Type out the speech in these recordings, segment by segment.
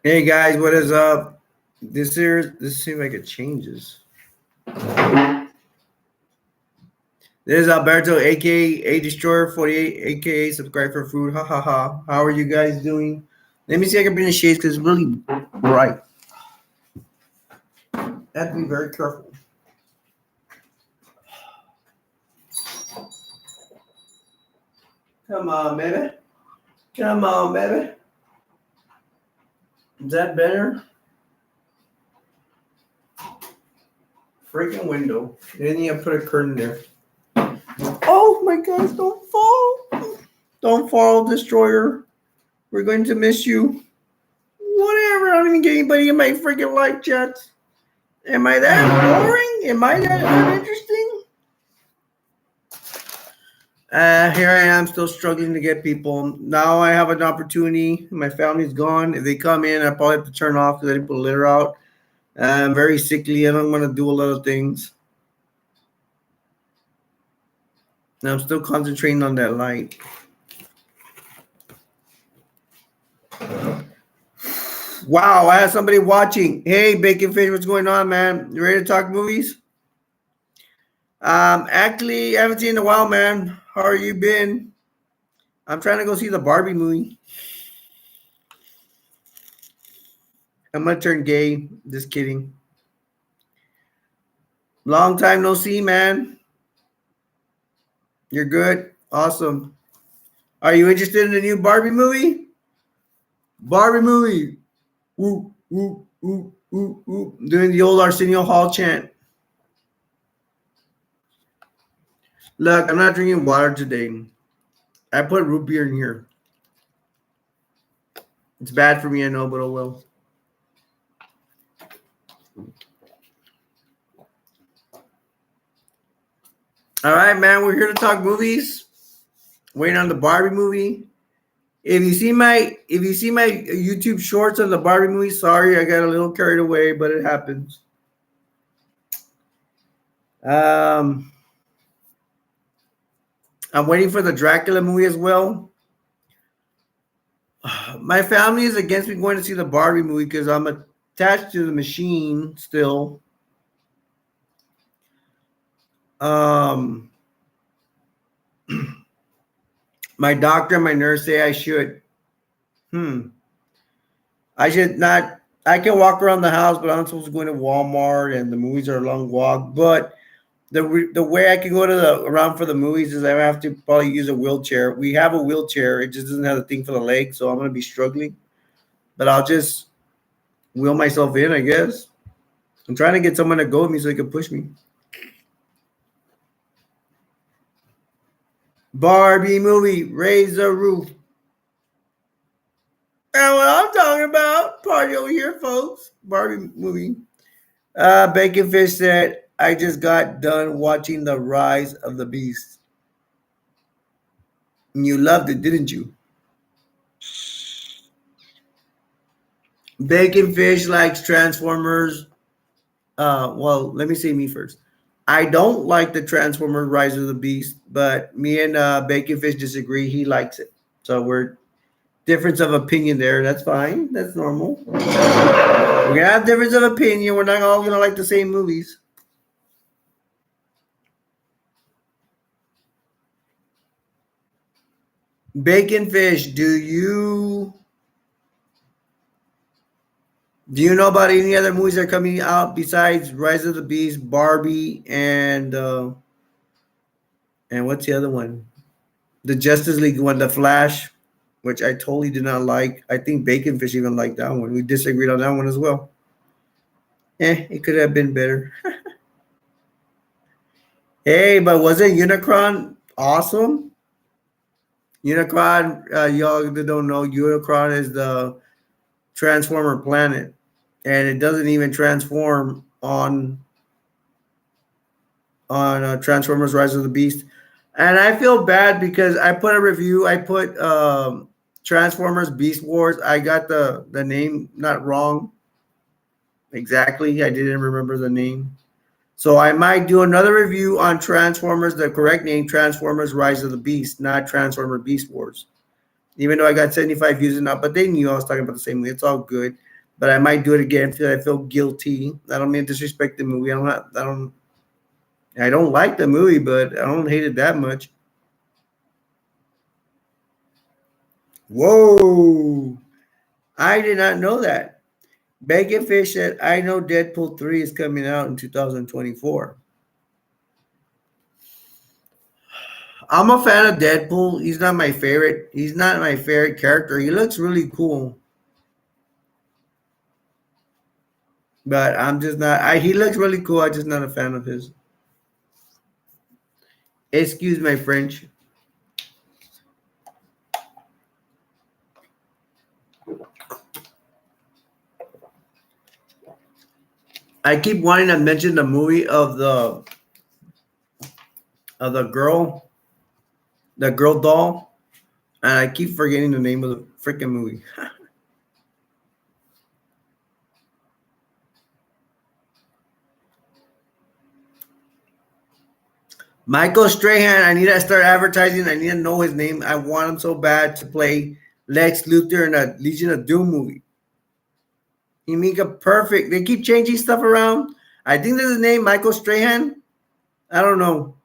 Hey guys, what is up? This here, this seems like it changes. This is Alberto, aka A Destroyer 48, aka Subscribe for Food. Ha ha ha. How are you guys doing? Let me see if I can bring the shades because it's really bright. I have to be very careful. Come on, baby. Come on, baby. Is that better? Freaking window. Then you put a curtain there. Oh my gosh, don't fall. Don't fall, Destroyer. We're going to miss you. Whatever. I don't even get anybody in my freaking live chat. Am I that boring? Am I that uninteresting? Here I am, still struggling to get people. Now I have an opportunity. My family's gone. If they come in, I probably have to turn off because I didn't put a litter out. I'm very sickly. I don't want to do a lot of things. And I'm still concentrating on that light. Wow, I have somebody watching. Hey, Bacon Fish, what's going on, man? You ready to talk movies? Actually, I haven't seen in a while, man. How are you been? I'm trying to go see the Barbie movie. I'm gonna turn gay. Just kidding. Long time no see, man. You're good? Awesome. Are you interested in the new Barbie movie? Barbie movie. Whoop, whoop, whoop, whoop, whoop. Doing the old Arsenio Hall chant. Look, I'm not drinking water today. I put root beer in here. It's bad for me, I know, but oh well. All right, man. We're here to talk movies. Waiting on the Barbie movie. If you see my YouTube shorts on the Barbie movie, sorry, I got a little carried away, but it happens. I'm waiting for the Dracula movie as well. My family is against me going to see the Barbie movie because I'm attached to the machine still. My doctor and my nurse say I should. I should not. I can walk around the house, but I'm supposed to go into Walmart, and the movies are a long walk. But the way I can go to around for the movies is I have to probably use a wheelchair. We have a wheelchair. It just doesn't have the thing for the leg, so I'm going to be struggling. But I'll just wheel myself in, I guess. I'm trying to get someone to go with me so they can push me. Barbie movie, raise the roof. And what I'm talking about, party over here, folks. Barbie movie. Bacon Fish said, I just got done watching The Rise of the Beast. And you loved it, didn't you? Bacon Fish likes Transformers. Well, let me say me first. I don't like the Transformers Rise of the Beast, but me and Bacon Fish disagree. He likes it. So we're difference of opinion there. That's fine. That's normal. We're going to have difference of opinion. We're not all going to like the same movies. Bacon Fish, do you know about any other movies that are coming out besides Rise of the Beast, Barbie, and what's the other one? The Justice League one, The Flash, which I totally did not like. I think Bacon Fish even liked that one. We disagreed on that one as well. It could have been better. Hey, but wasn't Unicron awesome? Unicron, y'all that don't know, Unicron is the Transformer planet, and it doesn't even transform on Transformers Rise of the Beast. And I feel bad because I put a review. I put Transformers Beast Wars. I got the name not wrong. Exactly. I didn't remember the name. So I might do another review on Transformers, the correct name, Transformers Rise of the Beast, not Transformer Beast Wars. Even though I got 75 views and up, but they knew I was talking about the same way. It's all good. but I might do it again if I feel guilty. I don't mean to disrespect the movie. I don't like the movie, but I don't hate it that much. Whoa! I did not know that. Bacon Fish said, "I know Deadpool 3 is coming out in 2024." I'm a fan of Deadpool. He's not my favorite. He's not my favorite character. He looks really cool, but I'm just not. He looks really cool. I'm just not a fan of his. Excuse my French. I keep wanting to mention the movie of the girl, the girl doll, and I keep forgetting the name of the freaking movie. Michael Strahan, I need to start advertising. I need to know his name. I want him so bad to play Lex Luthor in a Legion of Doom movie. He make a perfect. They keep changing stuff around. I think that's his name, Michael Strahan. I don't know.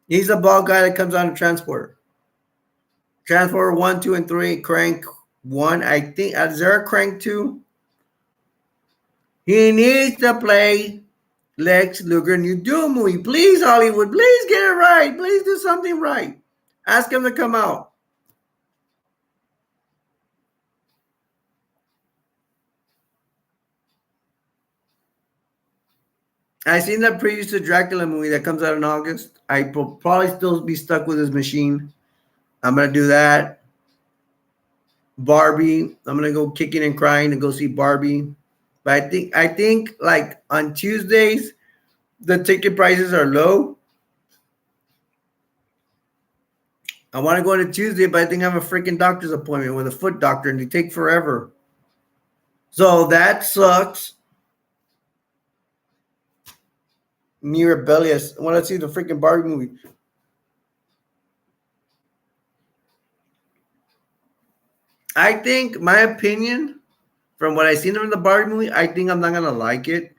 He's the bald guy that comes on a transporter. Transporter 1, 2, and 3. Crank 1. I think. Is there a Crank 2? He needs to play Lex Luger New Doom movie. Please, Hollywood. Please get it right. Please do something right. Ask him to come out. I seen that previous to Dracula movie that comes out in August. I will probably still be stuck with his machine. I'm gonna do that. Barbie. I'm gonna go kicking and crying to go see Barbie. But I think like on Tuesdays, the ticket prices are low. I want to go on a Tuesday, but I think I have a freaking doctor's appointment with a foot doctor, and they take forever. So that sucks. Me rebellious. I want to see the freaking Barbie movie. I think my opinion, from what I seen from the Barbie movie, I think I'm not gonna like it.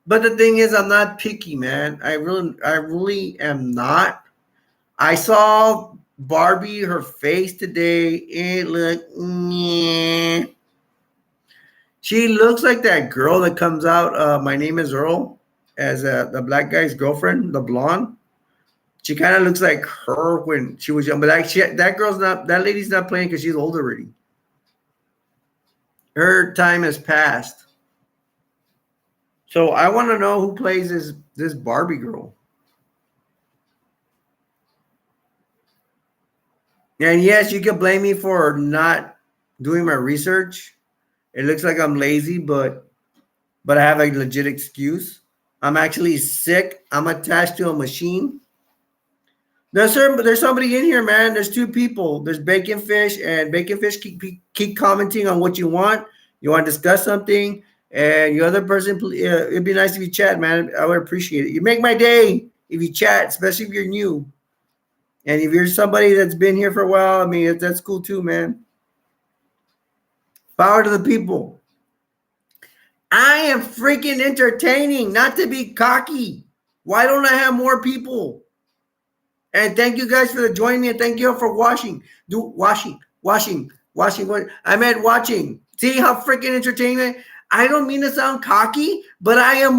But the thing is, I'm not picky, man. I really am not. I saw Barbie, her face today. It looked, meh. She looks like that girl that comes out. My Name is Earl, as the black guy's girlfriend, the blonde. She kind of looks like her when she was young, but that girl's not. That lady's not playing because she's old already. Her time has passed. So I want to know who plays this Barbie girl. And yes, you can blame me for not doing my research. It looks like I'm lazy, but I have a legit excuse. I'm actually sick. I'm attached to a machine. There's somebody in here, man. There's two people. There's Bacon Fish, and Bacon Fish keep commenting on what you want. You want to discuss something, and your other person, it'd be nice if you chat, man. I would appreciate it. You make my day if you chat, especially if you're new. And if you're somebody that's been here for a while, I mean, that's cool too, man. Power to the people. I am freaking entertaining, not to be cocky. Why don't I have more people? And thank you guys for joining me, and thank you for watching. Watching. I meant watching. See how freaking entertaining? I don't mean to sound cocky, but I have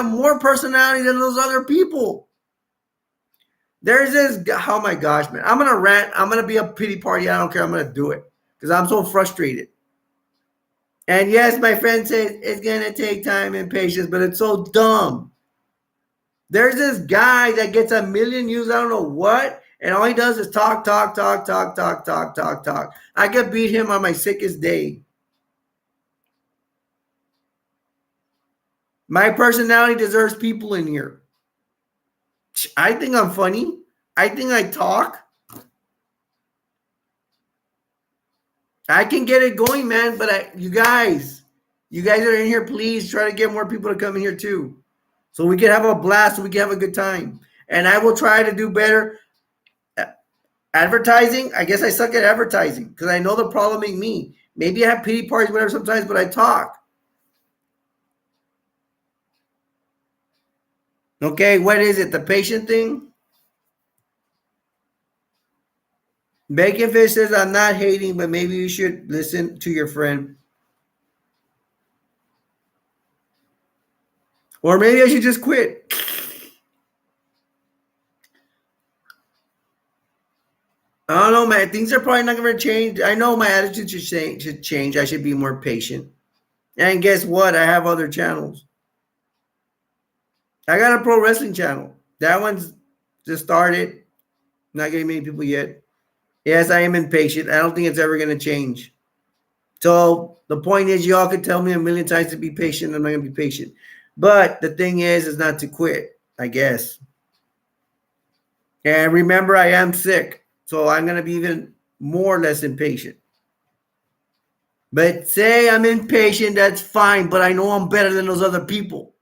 more personality than those other people. There's this. Oh my gosh, man! I'm gonna rant. I'm gonna be a pity party. I don't care. I'm gonna do it because I'm so frustrated. And yes, my friend says it's gonna take time and patience, but it's so dumb. There's this guy that gets 1 million views. I don't know what, and all he does is talk. I could beat him on my sickest day. My personality deserves people in here. I think I'm funny. I think I talk. I can get it going, man. But you guys are in here. Please try to get more people to come in here too, so we can have a blast. So we can have a good time. And I will try to do better. Advertising. I guess I suck at advertising because I know the problem ain't me. Maybe I have pity parties, whatever, sometimes, but I talk. Okay, what is it? The patient thing? Bacon Fish says, I'm not hating, but maybe you should listen to your friend. Or maybe I should just quit. I don't know, man. Things are probably not going to change. I know my attitude should change. I should be more patient. And guess what? I have other channels. I got a pro wrestling channel. That one's just started. Not getting many people yet. Yes, I am impatient. I don't think it's ever going to change. So the point is, y'all could tell me a million times to be patient. I'm not going to be patient. But the thing is not to quit, I guess. And remember, I am sick. So I'm going to be even more or less impatient. But say I'm impatient, that's fine. But I know I'm better than those other people.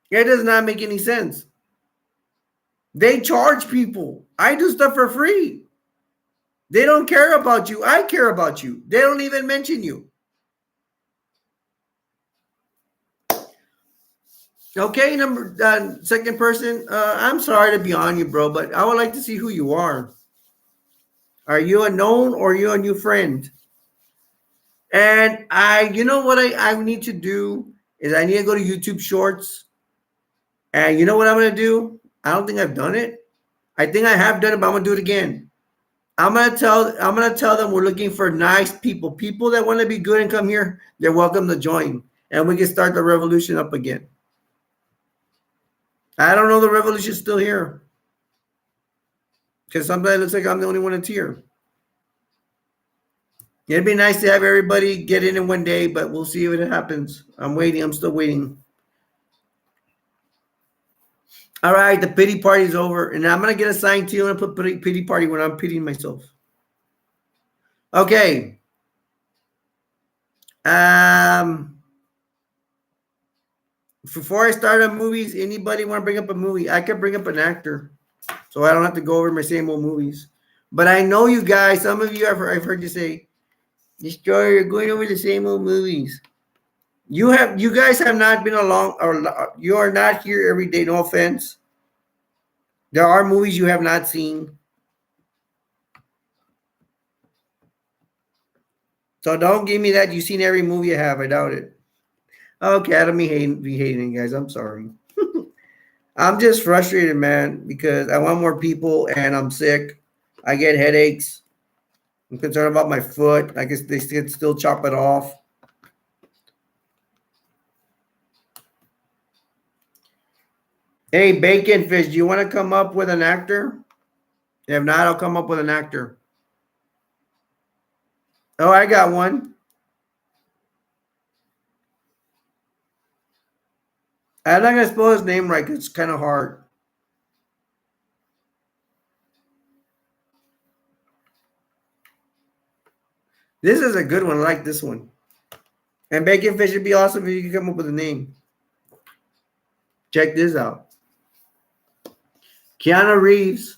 It does not make any sense. They charge people. I do stuff for free. They don't care about you. I care about you. They don't even mention you. Okay, second person. I'm sorry to be on you, bro, but I would like to see who you are. Are you a known or are you a new friend? And you know what I need to do is I need to go to YouTube Shorts. And you know what I'm gonna do? I don't think I've done it. I think I have done it, but I'm gonna do it again. I'm gonna tell them we're looking for nice people that want to be good and come here. They're welcome to join, and we can start the revolution up again. I don't know the revolution's still here because sometimes it looks like I'm the only one that's here. It'd be nice to have everybody get in one day, but we'll see if it happens. I'm waiting. I'm still waiting. All right, the pity party's over, and I'm gonna get assigned to you and put pity party when I'm pitying myself. Okay. Before I start on movies, anybody want to bring up a movie? I could bring up an actor, so I don't have to go over my same old movies. But I know you guys. Some of you I've heard you say, "Destroyer, you're going over the same old movies." You guys have not been along, or you are not here every day. No offense. There are movies you have not seen, so don't give me that. You've seen every movie I have. I doubt it. Okay, I don't be hating, guys. I'm sorry. I'm just frustrated, man, because I want more people and I'm sick. I get headaches. I'm concerned about my foot. I guess they could still chop it off. Hey, Bacon Fish, do you want to come up with an actor? If not, I'll come up with an actor. Oh, I got one. I'm not going to spell his name right because it's kind of hard. This is a good one. I like this one. And Bacon Fish would be awesome if you could come up with a name. Check this out. Keanu Reeves.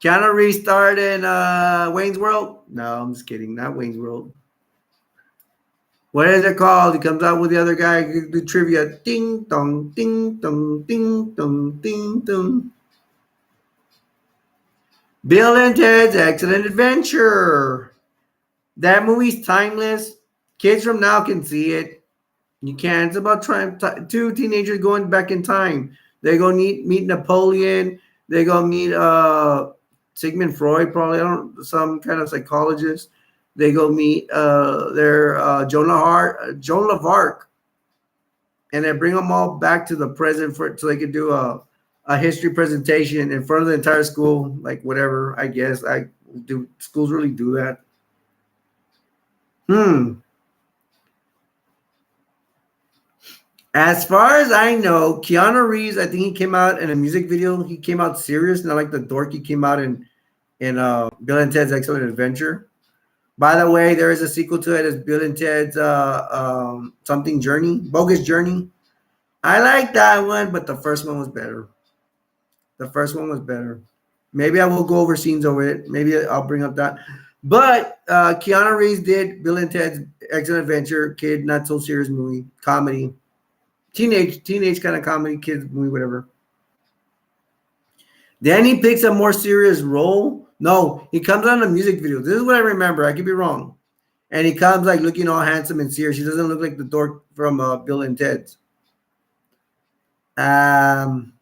Keanu Reeves starred in Wayne's World. No, I'm just kidding. Not Wayne's World. What is it called? He comes out with the other guy, do trivia. Ding dong, ding dong, ding dong, ding dong. Bill and Ted's Excellent Adventure. That movie's timeless. Kids from now can see it. You can. It's about two teenagers going back in time. They go meet Napoleon. They go meet Sigmund Freud, probably. Some kind of psychologist. They go meet Joan of Arc, and they bring them all back to the present so they could do a history presentation in front of the entire school, like whatever. I guess schools really do that. As far as I know, Keanu Reeves, I think he came out in a music video. He came out serious, not like the dork he came out in Bill and Ted's Excellent Adventure. By the way, there is a sequel to it as Bill and Ted's Bogus Journey. I like that one, but the first one was better. Maybe I will go over scenes over it. Maybe I'll bring up that. But Keanu Reeves did Bill and Ted's Excellent Adventure, kid, not so serious movie, comedy, teenage kind of comedy, kids movie, whatever. Then he picks a more serious role. No, he comes on a music video. This is what I remember. I could be wrong. And he comes like looking all handsome and serious. He doesn't look like the dork from Bill and Ted's. Um,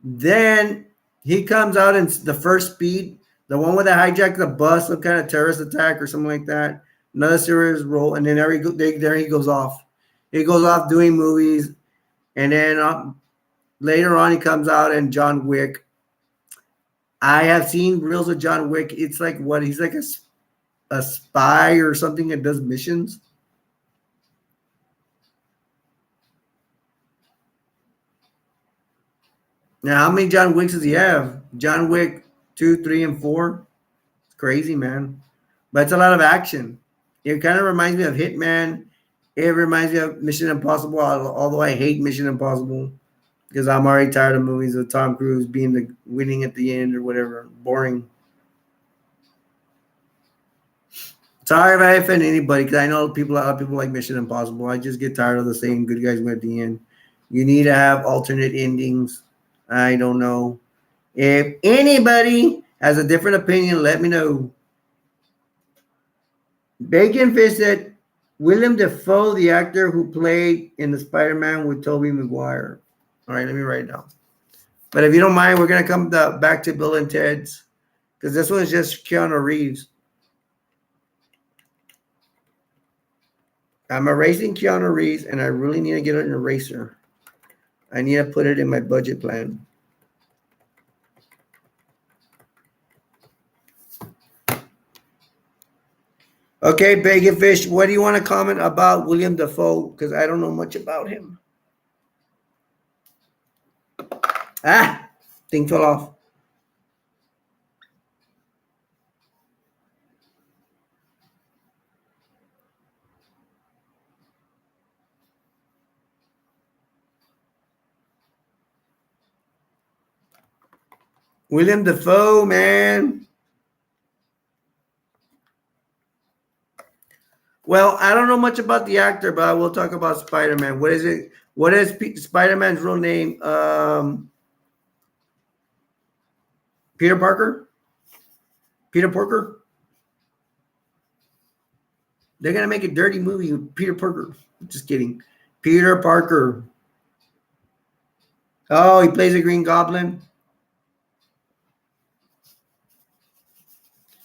then he comes out in the first Speed, the one where they hijack the bus, some kind of terrorist attack or something like that. Another serious role, and then there he goes off. He goes off doing movies, and then later on he comes out in John Wick. I have seen reels of John Wick. It's like what he's like a spy or something that does missions. Now, how many John Wicks does he have? John Wick 2, 3, and 4. It's crazy, man. But it's a lot of action. It kind of reminds me of Hitman. It reminds me of Mission Impossible, although I hate Mission Impossible because I'm already tired of movies with Tom Cruise being the winning at the end or whatever. Boring. Sorry if I offend anybody because I know a lot of people like Mission Impossible. I just get tired of the same good guys win at the end. You need to have alternate endings. I don't know. If anybody has a different opinion, let me know. Bacon Fish said William Defoe, the actor who played in the Spider-Man with Tobey Maguire. All right, let me write it down. But if you don't mind, we're gonna come back to Bill and Ted's because this one is just Keanu Reeves. I'm erasing Keanu Reeves, and I really need to get an eraser. I need to put it in my budget plan. Okay, Bacon Fish, what do you want to comment about William Defoe? Because I don't know much about him. Ah, thing fell off. William Defoe, man. Well, I don't know much about the actor, but I will talk about Spider-Man. What is it? What is Spider-Man's real name? Peter Parker? Peter Parker? They're gonna make a dirty movie with Peter Parker. Just kidding. Peter Parker. Oh, he plays a Green Goblin.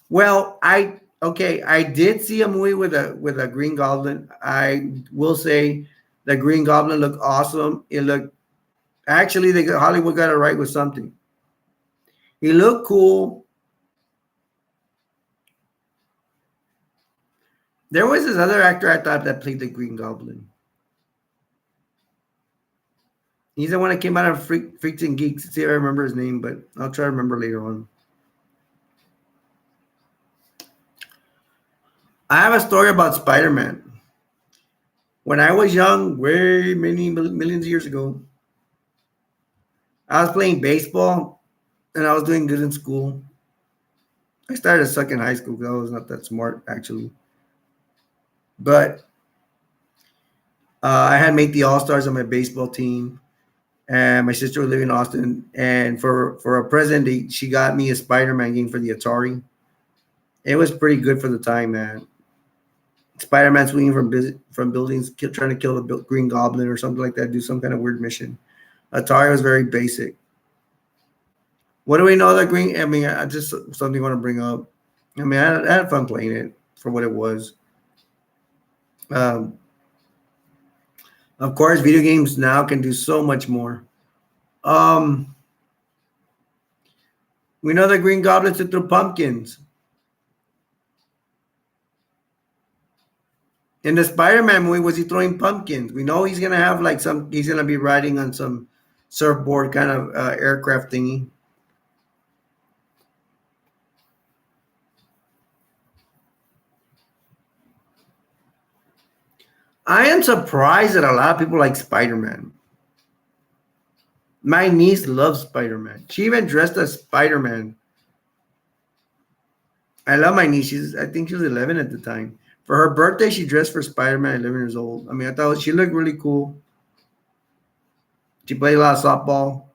Well, I did see a movie with a Green Goblin. I will say the Green Goblin looked awesome. It looked actually Hollywood got it right with something. He looked cool. There was this other actor I thought that played the Green Goblin. He's the one that came out of Freaks and Geeks. Let's see if I remember his name, but I'll try to remember later on. I have a story about Spider-Man. When I was young, way many millions of years ago, I was playing baseball and I was doing good in school. I started to suck in high school because I was not that smart, actually. But I had made the All-Stars on my baseball team. And my sister was living in Austin. And for a present, she got me a Spider-Man game for the Atari. It was pretty good for the time, man. Spider-Man swinging from buildings, trying to kill the Green Goblin or something like that, do some kind of weird mission. Atari was very basic. What do we know that Green? I mean, I just something I want to bring up. I mean, I had fun playing it for what it was. Of course, video games now can do so much more. We know that Green Goblin threw pumpkins. In the Spider-Man movie, was he throwing pumpkins? We know he's gonna have like he's gonna be riding on some surfboard kind of aircraft thingy. I am surprised that a lot of people like Spider-Man. My niece loves Spider-Man. She even dressed as Spider-Man. I love my niece. I think she was 11 at the time. For her birthday, she dressed for Spider-Man at 11 years old. I mean, I thought she looked really cool. She played a lot of softball.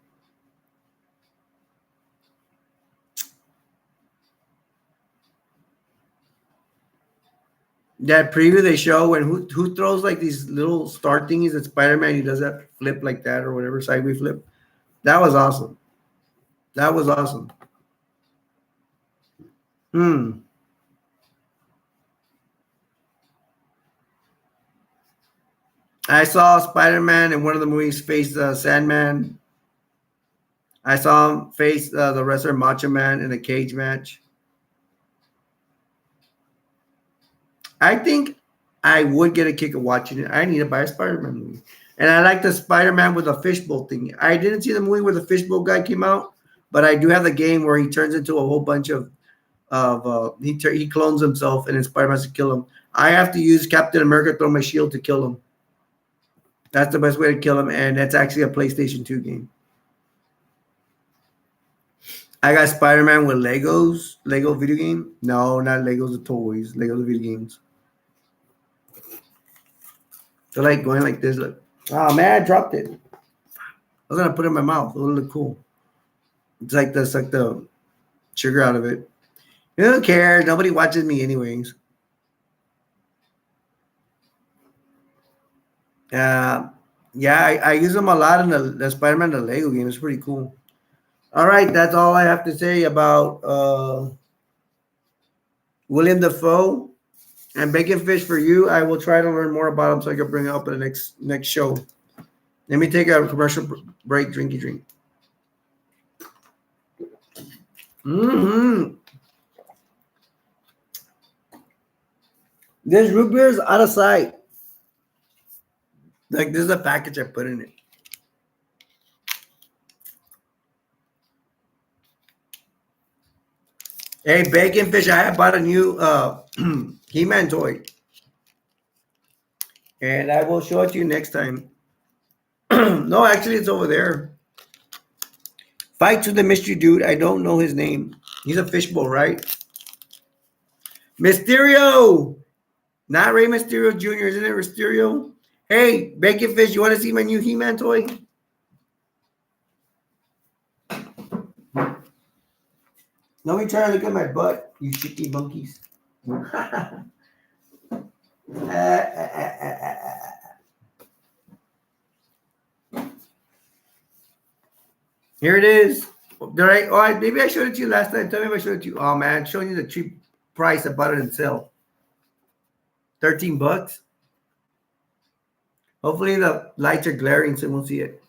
That preview they show when who throws like these little star thingies at Spider-Man, he does that flip like that or whatever, sideways flip. That was awesome. That was awesome. Hmm. I saw Spider-Man in one of the movies face Sandman. I saw him face the wrestler Macho Man in a cage match. I think I would get a kick of watching it. I need to buy a Spider-Man movie. And I like the Spider-Man with a fishbowl thing. I didn't see the movie where the fishbowl guy came out, but I do have the game where he turns into a whole bunch of he clones himself and then Spider-Man has to kill him. I have to use Captain America throw my shield to kill him. That's the best way to kill him, and that's actually a PlayStation 2 game. I got Spider-Man with Legos. Lego video game? No, not Legos the toys. Lego the video games. They're like going like this. Like, oh man, I dropped it. I was gonna put it in my mouth. It'll look cool. It's like the suck the sugar out of it. Who don't care? Nobody watches me anyways. Yeah, I use them a lot in the Spider-Man the Lego game. It's pretty cool. All right, that's all I have to say about William Dafoe and Bacon Fish for you. I will try to learn more about him so I can bring it up in the next show. Let me take a commercial break. Drinky drink. Mm-hmm. This root beer is out of sight. Like this is the package I put in it. Hey, Bacon Fish, I bought a new He-Man toy. And I will show it to you next time. No, actually, it's over there. Fight to the mystery dude. I don't know his name. He's a fishbowl, right? Mysterio! Not Rey Mysterio Jr., isn't it Mysterio? Hey, Bacon Fish, you want to see my new He-Man toy? Let me try to look at my butt, you chicky monkeys. Here it is. Maybe I showed it to you last time. Tell me if I showed it to you. Oh man, I'm showing you the cheap price. I bought it in sale. $13. Hopefully the lights are glaring so you won't see it.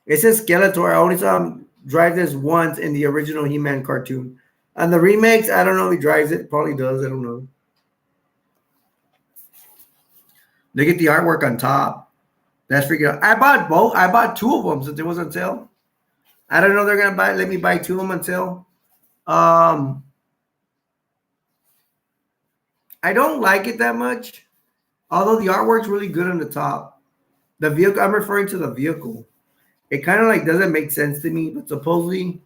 It says Skeletor. I only saw him drive this once in the original He-Man cartoon. On the remakes, I don't know if he drives it. Probably does. I don't know. Look at the artwork on top. That's freaking out. I bought both. I bought two of them since it was on sale. I don't know if they're gonna let me buy two of them on sale. I don't like it that much. Although the artwork's really good on the top. The vehicle, I'm referring to the vehicle. It kind of like doesn't make sense to me, but supposedly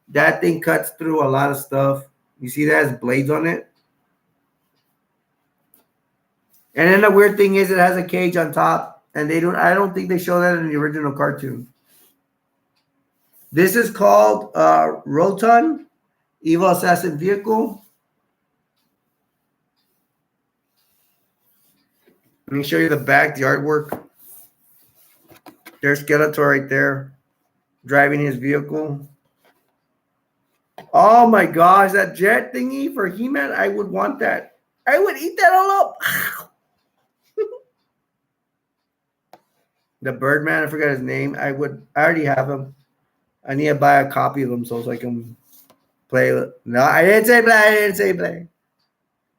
that thing cuts through a lot of stuff. You see that has blades on it. And then the weird thing is it has a cage on top, and I don't think they show that in the original cartoon. This is called Roton, Evil Assassin Vehicle. Let me show you the back, the artwork. There's Skeletor right there, driving his vehicle. Oh my gosh, that jet thingy for He-Man, I would want that. I would eat that all up. The Birdman, I forgot his name. I already have him. I need to buy a copy of him so I can play. No, I didn't say play. I didn't say play.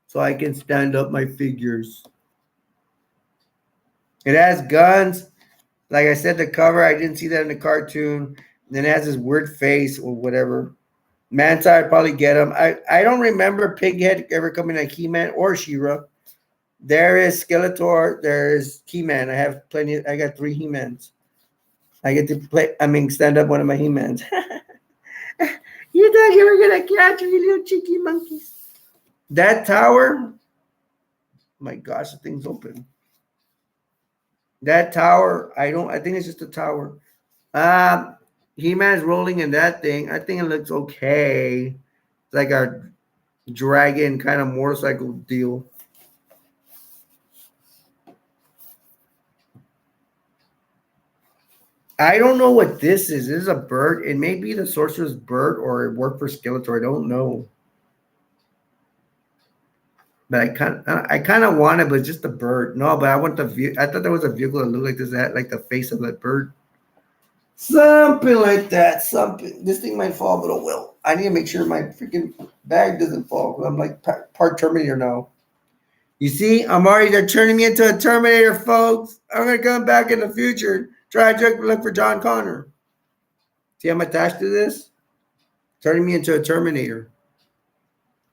So I can stand up my figures. It has guns. Like I said, the cover, I didn't see that in the cartoon. Then it has this weird face or whatever. Manta, I'd probably get him. I don't remember Pighead ever coming to He-Man or She-Ra. There is Skeletor. There is He-Man. I got 3 He-Mans. I get to play. I mean, stand up one of my He-Mans. You thought you were gonna catch me, little cheeky monkeys. That tower. My gosh, the thing's open. That tower. I don't. I think it's just a tower. Uh He-Man's rolling in that thing. I think it looks okay. It's like a dragon kind of motorcycle deal. I don't know what this is. This is a bird. It may be the sorcerer's bird or it worked for Skeletor. I don't know. But I kind of want it, but it's just a bird. No, but I want the view. I thought there was a vehicle that looked like this, that like the face of that bird. Something like that. Something. This thing might fall, but it will. I need to make sure my freaking bag doesn't fall. I'm like part Terminator now. You see, I'm already. They're turning me into a Terminator, folks. I'm gonna come back in the future. Try to look for John Connor. See, I'm attached to this. Turning me into a Terminator.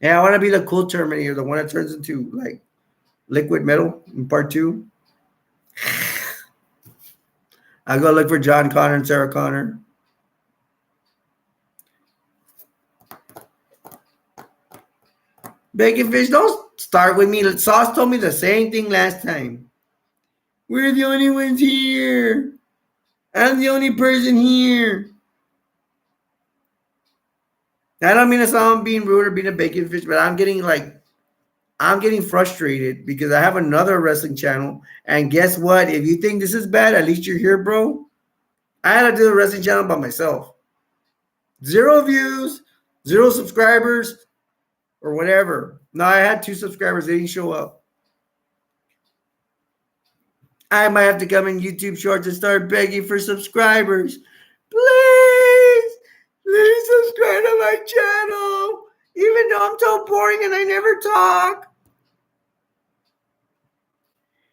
Yeah, I want to be the cool Terminator, the one that turns into like liquid metal in part 2. I go look for John Connor and Sarah Connor. Bacon Fish, don't start with me. Sauce told me the same thing last time. We're the only ones here. I'm the only person here. I don't mean to sound being rude or being a Bacon Fish, but I'm getting frustrated because I have another wrestling channel. And guess what? If you think this is bad, at least you're here, bro. I had to do a wrestling channel by myself. 0 views, 0 subscribers, or whatever. No, I had 2 subscribers. They didn't show up. I might have to come in YouTube Shorts and start begging for subscribers. Please subscribe to my channel. Even though I'm so boring and I never talk.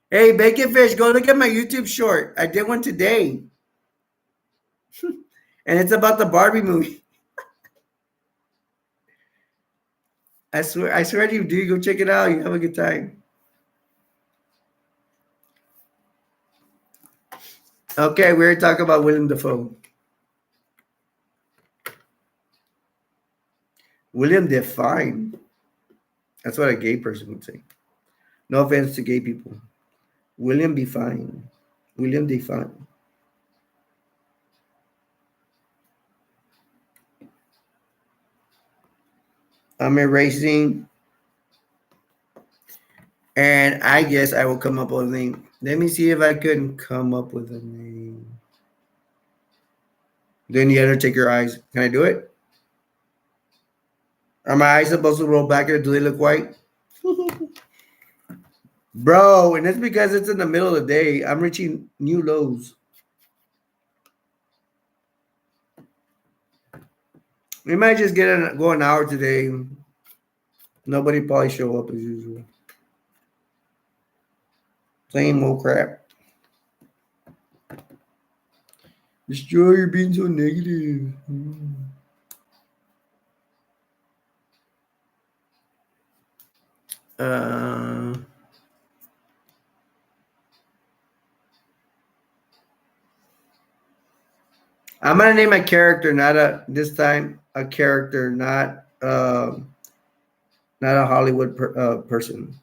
Hey, Bacon Fish, go look at my YouTube short. I did one today. And it's about the Barbie movie. I swear to you, dude, go check it out. You have a good time. Okay, we're talking about William Dafoe. William Define. That's what a gay person would say. No offense to gay people. William be fine. William Define. I'm erasing. And I guess I will come up with a name. Let me see if I can come up with a name. Then you gotta take your eyes. Can I do it? Are my eyes supposed to roll back? Do they look white? Bro, and it's because it's in the middle of the day. I'm reaching new lows. We might just go an hour today. Nobody probably show up as usual. Same old crap. Destroy, you're being so negative. I'm gonna name a character, this time a character, not a Hollywood person.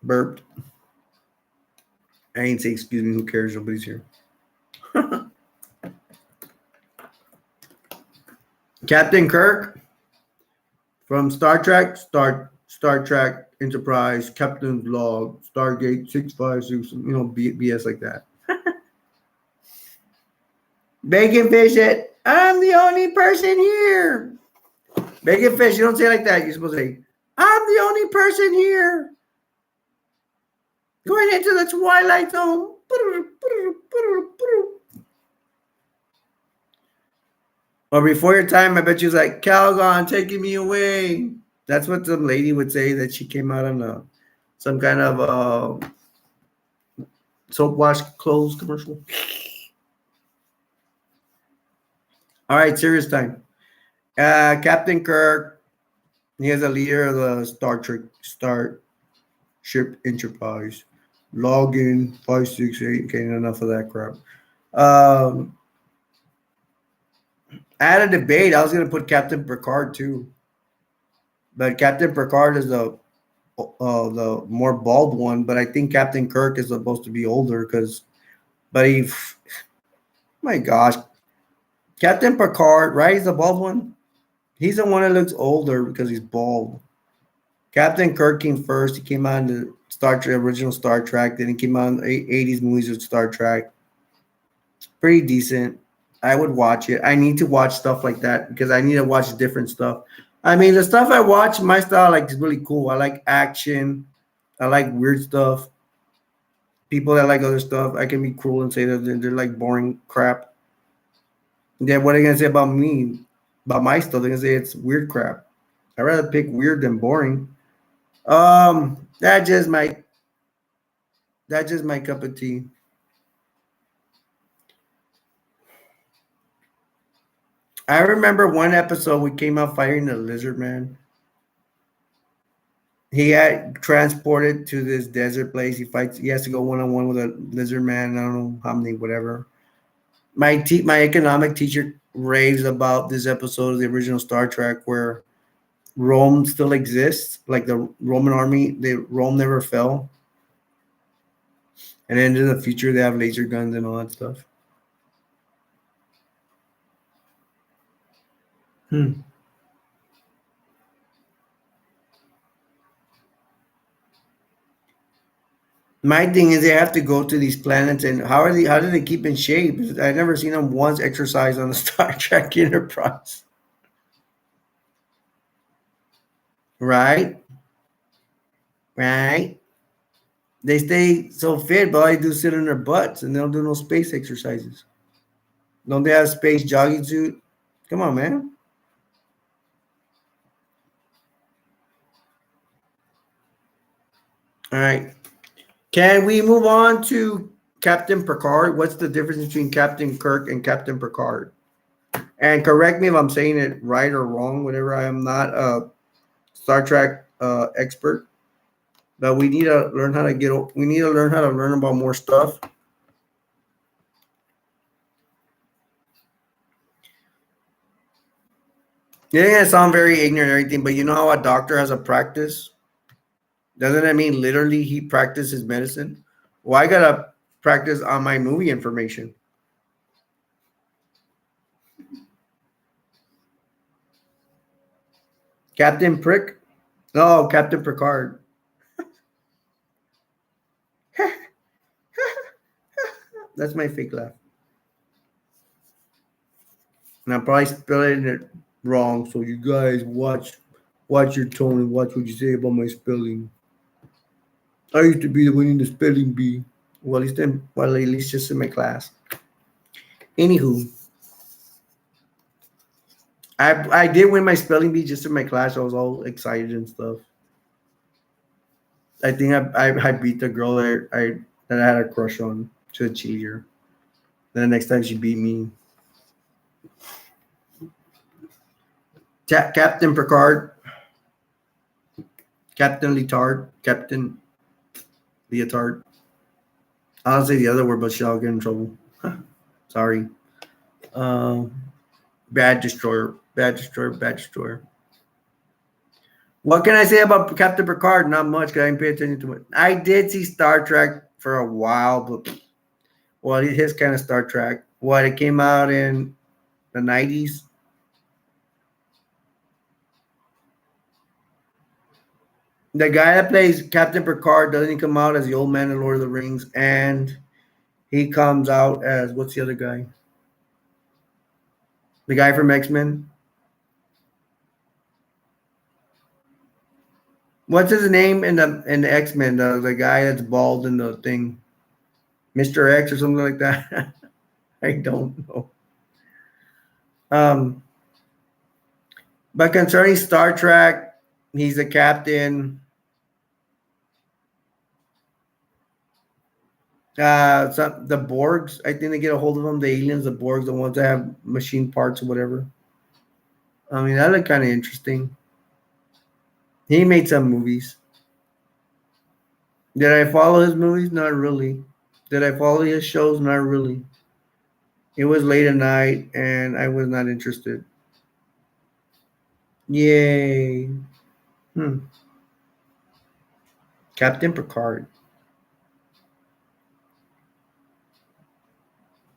Burped. I ain't say excuse me. Who cares? Nobody's here. Captain Kirk from Star Trek, Star Trek Enterprise, Captain's Log, Stargate 656, BS like that. Bacon Fish said, I'm the only person here. Bacon Fish, you don't say it like that. You're supposed to say, I'm the only person here. Going into the Twilight Zone. Or before your time, I bet you was like, Calgon taking me away. That's what some lady would say that she came out on some kind of soap wash clothes commercial. All right, serious time. Captain Kirk, He is a leader of the Starship Enterprise. Login 568. Okay, enough of that crap. Um, I had a debate. I was gonna put Captain Picard too, but Captain Picard is the more bald one. But I think Captain Kirk is supposed to be older because, but my gosh, Captain Picard, right? He's the bald one. He's the one that looks older because he's bald. Captain Kirk came first. He came out in the Star Trek, original Star Trek. Then he came out in the 80s movies with Star Trek. Pretty decent. I would watch it. I need to watch stuff like that because I need to watch different stuff. I mean, the stuff I watch, my style like is really cool. I like action. I like weird stuff. People that like other stuff, I can be cruel and say that they're like boring crap. Then what are they gonna say about me? About my stuff? They're gonna say it's weird crap. I'd rather pick weird than boring. Um, that just my that's just my cup of tea. I remember one episode we came out fighting the lizard man. He had transported to this desert place. He fights. He has to go one on one with a lizard man. I don't know how many, whatever. My economic teacher raves about this episode of the original Star Trek where Rome still exists, like the Roman army. Rome never fell, and then in the future they have laser guns and all that stuff. Hmm. My thing is they have to go to these planets, and how do they keep in shape? I never seen them once exercise on the Star Trek Enterprise. Right, right. They stay so fit, but all they do is sit on their butts, and they don't do no space exercises. Don't they have space jogging suit? Come on, man. All right. Can we move on to Captain Picard? What's the difference between Captain Kirk and Captain Picard? And correct me if I'm saying it right or wrong, whatever. I am not a Star Trek expert, but we need to learn how to get. We need to learn how to learn about more stuff. Yeah, it sound very ignorant and everything, but you know how a doctor has a practice? Doesn't that mean literally he practices medicine? Well, I gotta practice on my movie information. Captain Prick? No, Captain Picard. That's my fake laugh. And I'm probably spelling it wrong, so you guys watch your tone and watch what you say about my spelling. I used to be the one in the spelling bee. Well, at least just in my class. Anywho, I did win my spelling bee just in my class. I was all excited and stuff. I think I beat the girl that I had a crush on to a cheerleader. Then the next time she beat me. Captain Picard, Captain Leotard, Captain Leotard. I'll say the other word, but she'll get in trouble. Sorry. Um, Bad destroyer, bad destroyer, bad destroyer. What can I say about Captain Picard? Not much because I didn't pay attention to it. I did see Star Trek for a while, but well, his kind of Star Trek. What it came out in the 90s. The guy that plays Captain Picard doesn't he come out as the old man in Lord of the Rings, and he comes out as what's the other guy? The guy from X Men. What's his name in the X Men? The guy that's bald in the thing, Mister X or something like that. I don't know. Um, but concerning Star Trek, he's the captain. The Borgs, I think they get a hold of them. The aliens, the Borgs, the ones that have machine parts or whatever. I mean, that looked kind of interesting. He made some movies. Did I follow his movies? Not really. Did I follow his shows? Not really. It was late at night and I was not interested. Yay. Hmm. Captain Picard.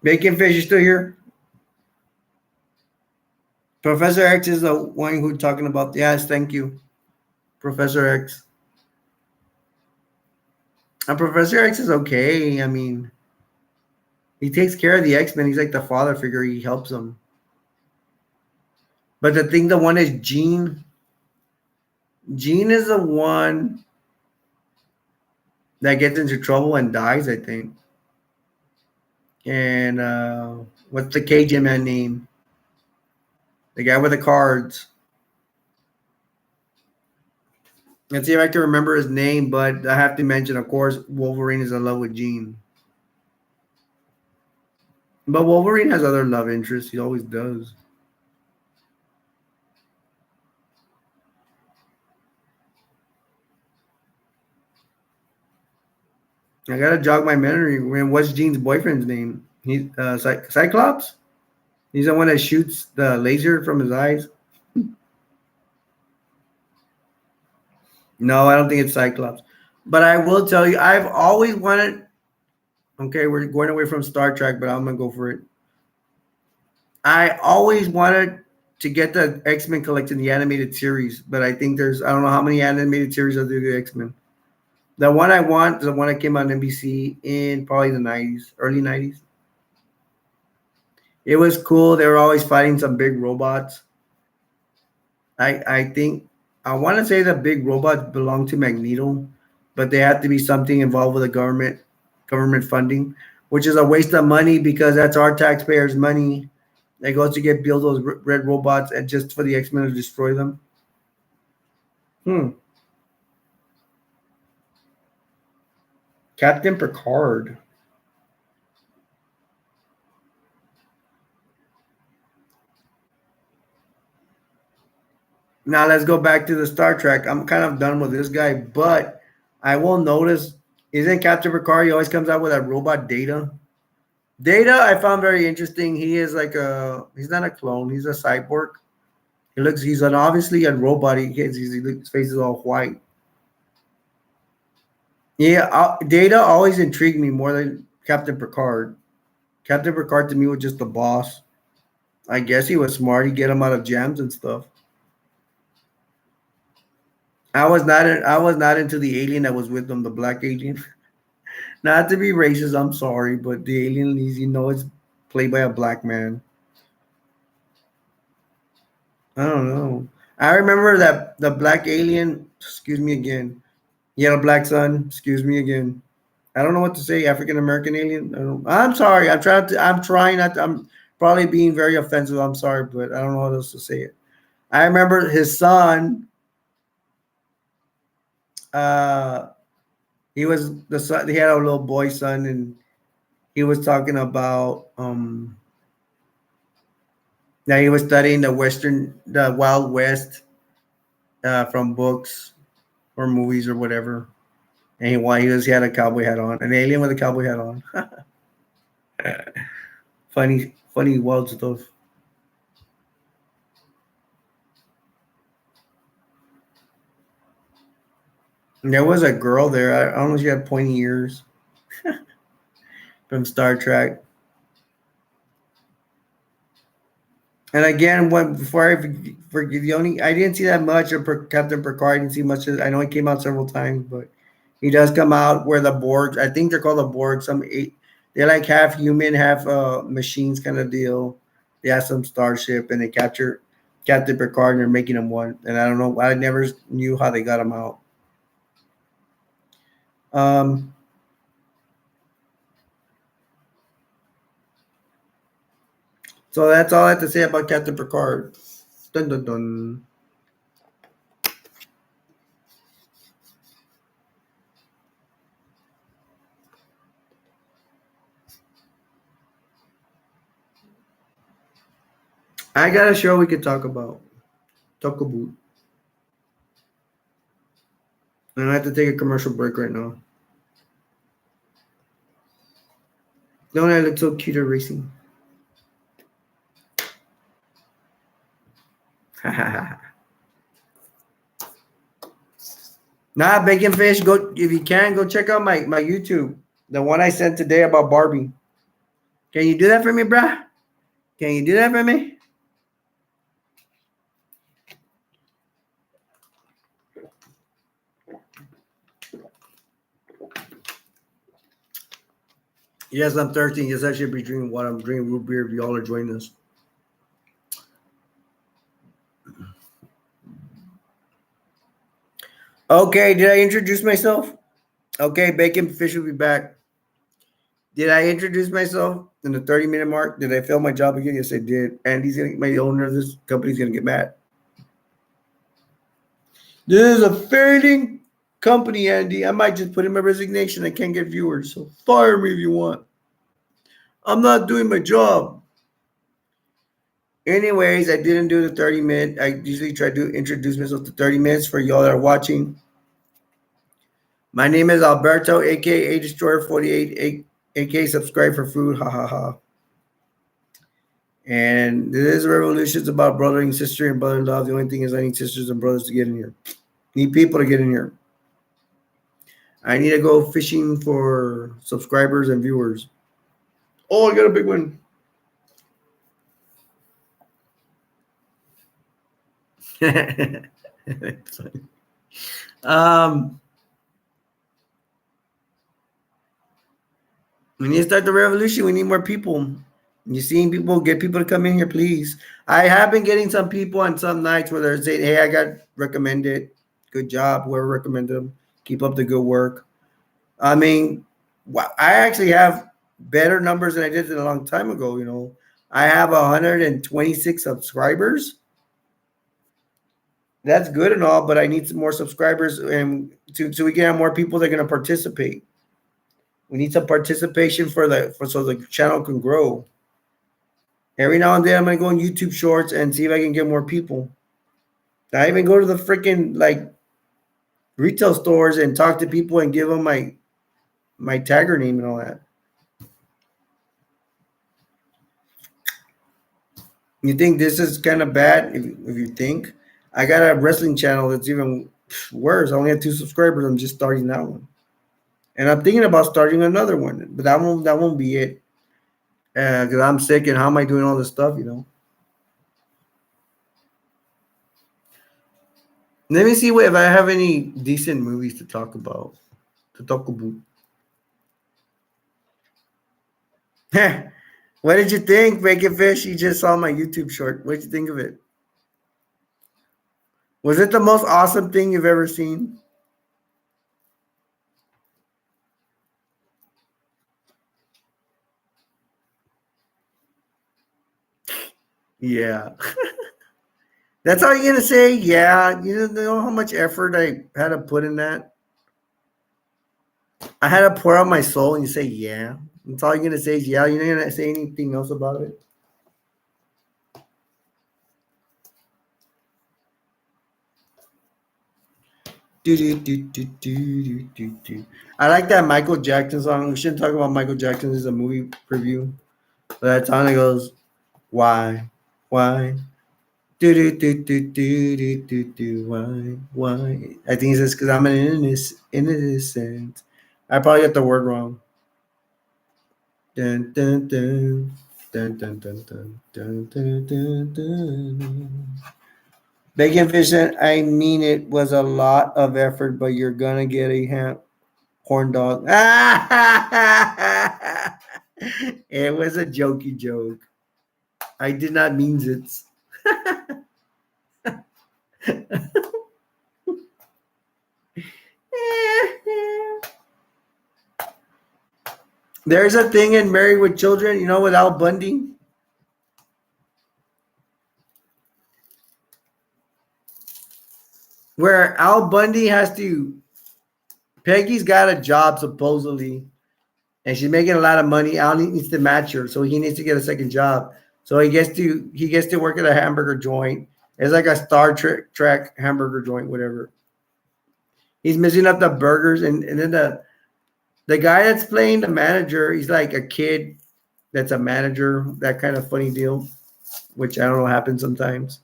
Bacon Fish, you still here? Professor X is the one who talking about. Yes, thank you. Professor X. And Professor X is okay. I mean, he takes care of the X-Men. He's like the father figure. He helps them. But the one is Jean. Jean is the one that gets into trouble and dies, I think. And what's the Cajun man name? The guy with the cards. Let's see if I can remember his name, but I have to mention, of course, Wolverine is in love with Jean. But Wolverine has other love interests. He always does. I gotta jog my memory. What's Jean's boyfriend's name? He's Cyclops. He's the one that shoots the laser from his eyes. No, I don't think it's Cyclops. But I will tell you, I've always wanted. Okay, we're going away from Star Trek, but I'm gonna go for it. I always wanted to get the X Men collection, the animated series, but I think I don't know how many animated series are there the X Men. The one I want is the one that came on NBC in probably the 90s, early 90s. It was cool. They were always fighting some big robots. I think I want to say the big robots belong to Magneto, but they have to be something involved with the government funding, which is a waste of money because that's our taxpayers' money that goes to get build those red robots and just for the X Men to destroy them. Hmm. Captain Picard. Now let's go back to the Star Trek. I'm kind of done with this guy, but I will notice isn't Captain Picard? He always comes out with that robot Data. Data, I found very interesting. He is like he's not a clone. He's a cyborg. He's obviously a robot. His face is all white. Yeah, Data always intrigued me more than Captain Picard. Captain Picard to me was just the boss. I guess he was smart. He get him out of jams and stuff. I was not into the alien that was with him, the black alien. Not to be racist, I'm sorry, but the alien is it's played by a black man. I don't know. I remember that the black alien. Excuse me again. He had a black son. Excuse me again. I don't know what to say. African American alien. I'm sorry. I'm trying to. I'm trying not. To, I'm probably being very offensive. I'm sorry, but I don't know how else to say it. I remember his son. Uh, he was the son. He had a little boy son, and he was talking about that he was studying the Wild West from books or movies or whatever. And he had a cowboy hat on, an alien with a cowboy hat on. Funny wild stuff. And there was a girl there. I don't know if she had pointy ears from Star Trek. And again, before I forget, I didn't see that much of Captain Picard. I didn't see much. I know he came out several times, but he does come out where the Borg. I think they're called the Borg. They're like half human, half machines kind of deal. They have some starship, and they capture Captain Picard, and they're making him one. And I don't know. I never knew how they got him out. Um, so that's all I have to say about Captain Picard. Dun dun dun. I got a show we could talk about. Talk about. And I have to take a commercial break right now. Don't I look so cute at racing? Nah, bacon fish. Go if you can. Go check out my YouTube. The one I sent today about Barbie. Can you do that for me, bruh? Can you do that for me? Yes, I'm thirsty. Yes, I should be drinking water. I'm drinking root beer if y'all are joining us. Okay, did I introduce myself? Okay, Bacon Fish will be back. Did I introduce myself in the 30-minute mark? Did I fail my job again? Yes, I did. And my owner of this company is gonna get mad. This is a failing company, Andy. I might just put in my resignation. I can't get viewers, so fire me if you want. I'm not doing my job. Anyways, I didn't do the 30-minute. I usually try to introduce myself to 30 minutes for y'all that are watching. My name is Alberto, aka Destroyer 48, aka Subscribe for Food. Ha ha ha. And this revolution is about brother and sister and brother love. The only thing is I need sisters and brothers to get in here. Need people to get in here. I need to go fishing for subscribers and viewers. Oh, I got a big one. um, we need to start the revolution. We need more people. You seeing people, get people to come in here, please. I have been getting some people on some nights where they're saying, hey, I got recommended. Good job, whoever recommended them. Keep up the good work. I mean, I actually have better numbers than I did a long time ago. You know, I have 126 subscribers. That's good and all, but I need some more subscribers and so we can have more people that are going to participate. We need some participation so the channel can grow. Every now and then, I'm gonna go on YouTube Shorts and see if I can get more people. I even go to the freaking like retail stores and talk to people and give them my tagger name and all that. You think this is kind of bad? If you think, I got a wrestling channel that's even worse. I only have 2 subscribers. I'm just starting that one, and I'm thinking about starting another one, but that won't be it. Because I'm sick, and how am I doing all this stuff? You know. Let me see if I have any decent movies to talk about. To talk about. What did you think, Bacon Fish? You just saw my YouTube short. What did you think of it? Was it the most awesome thing you've ever seen? Yeah. That's all you're gonna say? Yeah. You don't know how much effort I had to put in that? I had to pour out my soul and you say yeah. That's all you're gonna say is yeah. You're not gonna say anything else about it. Do, do, do, do, do, do, do. I like that Michael Jackson song. We shouldn't talk about Michael Jackson. This is a movie preview. But that song that goes, why? Why? Do do do do do do do do. Why? I think it's just because I'm an innocent. I probably got the word wrong. Dun dun dun dun dun dun dun dun dun dun dun. Bacon fish, I mean it was a lot of effort, but you're gonna get a corn dog. It was a jokey joke. I did not mean it. There's a thing in Married with Children, you know, with Al Bundy. Where Al Bundy has to, Peggy's got a job supposedly, and she's making a lot of money. Al needs to match her, so he needs to get a second job. So he gets to work at a hamburger joint. It's like a Star Trek hamburger joint, whatever. He's messing up the burgers, and then the guy that's playing the manager, he's like a kid that's a manager, that kind of funny deal, which I don't know happens sometimes.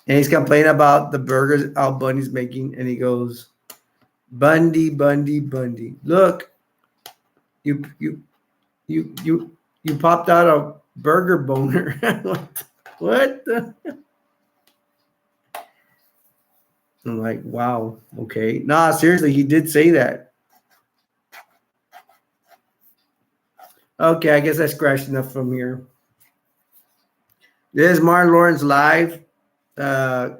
And he's complaining about the burgers Al Bundy's making, and he goes, Bundy, Bundy, Bundy. Look, you you you popped out a burger boner. What? I'm like, wow, okay. Nah, seriously, he did say that. Okay, I guess I scratched enough from here. This is Martin Lawrence live, uh,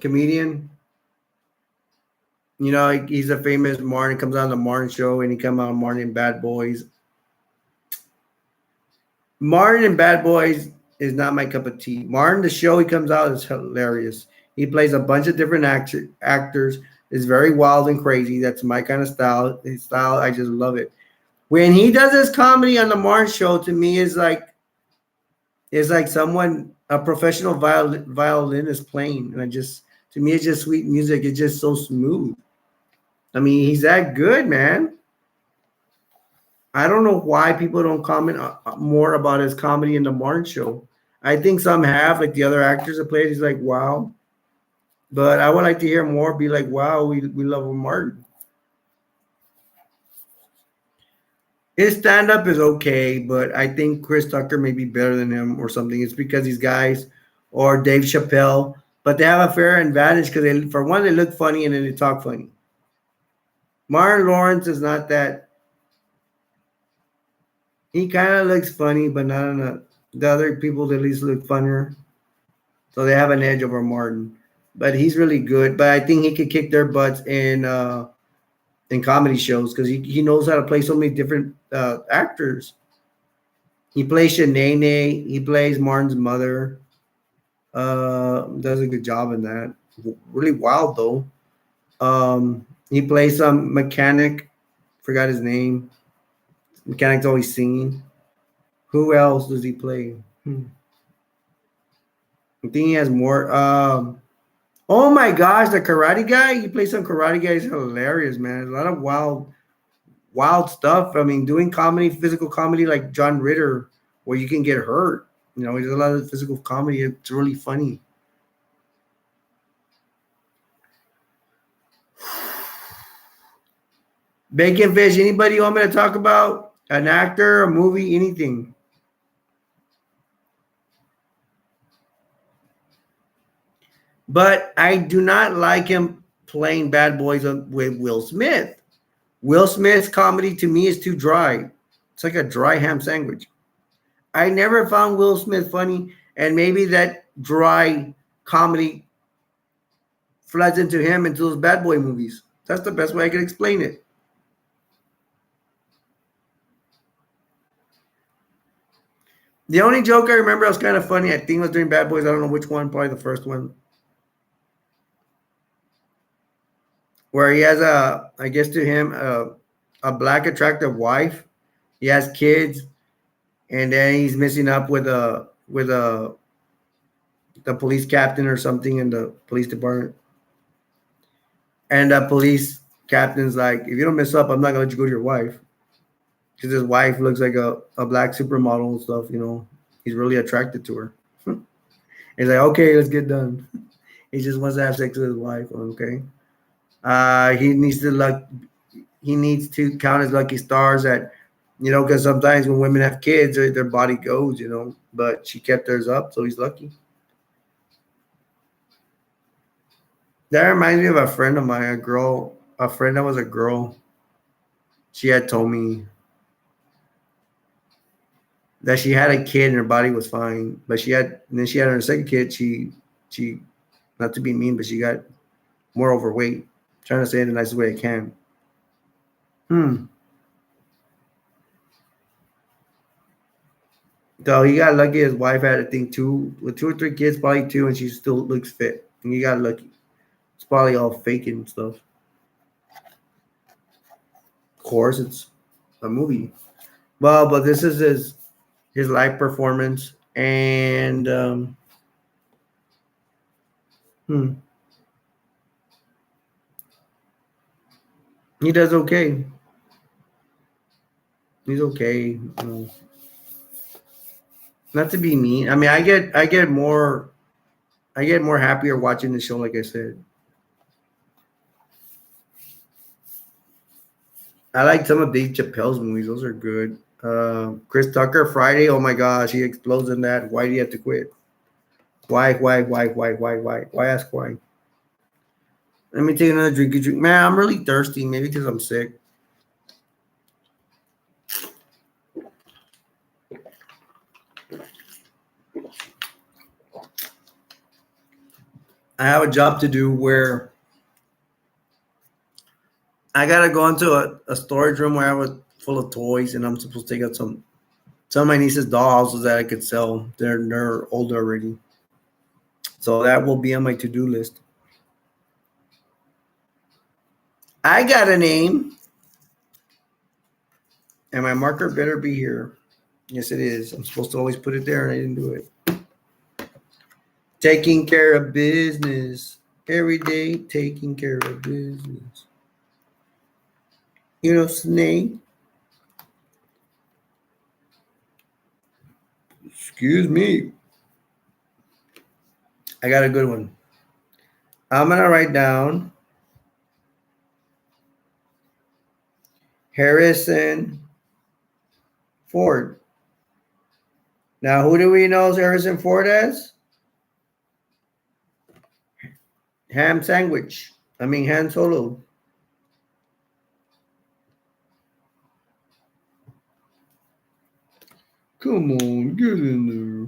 comedian. You know, he's a famous Martin. Comes on the Martin show, and he come on Martin and Bad Boys. Martin and Bad Boys is not my cup of tea. Martin, the show he comes out is hilarious. He plays a bunch of different actors. It's very wild and crazy. That's my kind of style. His style, I just love it. When he does his comedy on the Martin show, to me is like someone a professional violinist playing, and I just to me it's just sweet music. It's just so smooth. I mean, he's that good, man. I don't know why people don't comment more about his comedy in the Martin show. I think some have, like the other actors that played. He's like, wow. But I would like to hear more. Be like, wow, we love Martin. His stand up is okay, but I think Chris Tucker may be better than him or something. It's because these guys or Dave Chappelle, but they have a fair advantage because they, for one, they look funny and then they talk funny. Martin Lawrence is not that. He kind of looks funny, but not enough. The other people at least look funnier, so they have an edge over Martin. But he's really good. But I think he could kick their butts in comedy shows because he knows how to play so many different actors. He plays Shanae. He plays Martin's mother. Does a good job in that. Really wild though. He plays some mechanic. Forgot his name. Mechanic's always singing. Who else does he play? I think he has more. Oh my gosh, the karate guy. He plays some karate guy. He's hilarious, man. A lot of wild stuff. I mean, doing comedy, physical comedy like John Ritter, where you can get hurt. You know, there's a lot of physical comedy. It's really funny. Bacon Fish. Anybody want me to talk about an actor, a movie, anything? But I do not like him playing bad boys with Will Smith. Will Smith's comedy to me is too dry. It's like a dry ham sandwich. I never found Will Smith funny, and maybe that dry comedy floods into him into those bad boy movies. That's the best way I can explain it. The only joke I remember that was kind of funny, I think was during Bad Boys. I don't know which one, probably the first one, where he has I guess to him, a black attractive wife. He has kids, and then he's messing up with the police captain or something in the police department. And the police captain's like, if you don't mess up, I'm not gonna let you go to your wife. Because his wife looks like a black supermodel and stuff, you know. He's really attracted to her. He's like, okay, let's get done. He just wants to have sex with his wife. Okay. He needs to he needs to count his lucky stars at, you know, because sometimes when women have kids, their body goes, you know. But she kept hers up, so he's lucky. That reminds me of a friend of mine, a friend that was a girl. She had told me that she had a kid and her body was fine, but and then she had her second kid. She, not to be mean, but she got more overweight. I'm trying to say it the nicest way I can. Hmm. So he got lucky. His wife had, I think, two or three kids, probably two, and she still looks fit. And he got lucky. It's probably all fake and stuff. Of course, it's a movie. Well, but this is his live performance, and hmm. He does okay. He's okay. Not to be mean. I mean, I get more happier watching the show. Like I said, I like some of Dave Chappelle's movies. Those are good. Chris Tucker, Friday. Oh my gosh, he explodes in that. Why do you have to quit? Why? Ask why. Let me take another drink. Man, I'm really thirsty. Maybe because I'm sick. I have a job to do where I gotta go into a storage room where I have full of toys, and I'm supposed to take out some of my niece's dolls that I could sell. They're older already, so that will be on my to do list. I got a name, and my marker better be here. Yes, it is. I'm supposed to always put it there, and I didn't do it. Taking care of business every day. Taking care of business. You know, Snake. Excuse me. I got a good one. I'm gonna write down Harrison Ford. Now, who do we know Harrison Ford as? Ham sandwich. I mean, Han Solo. Come on, get in there.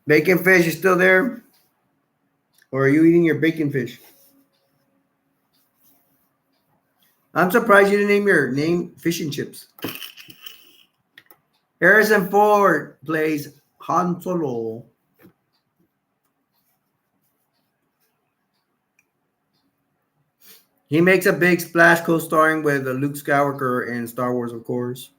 Bacon fish is still there? Or are you eating your bacon fish? I'm surprised you didn't name your name fish and chips. Harrison Ford plays Han Solo. He makes a big splash co-starring with Luke Skywalker in Star Wars, of course.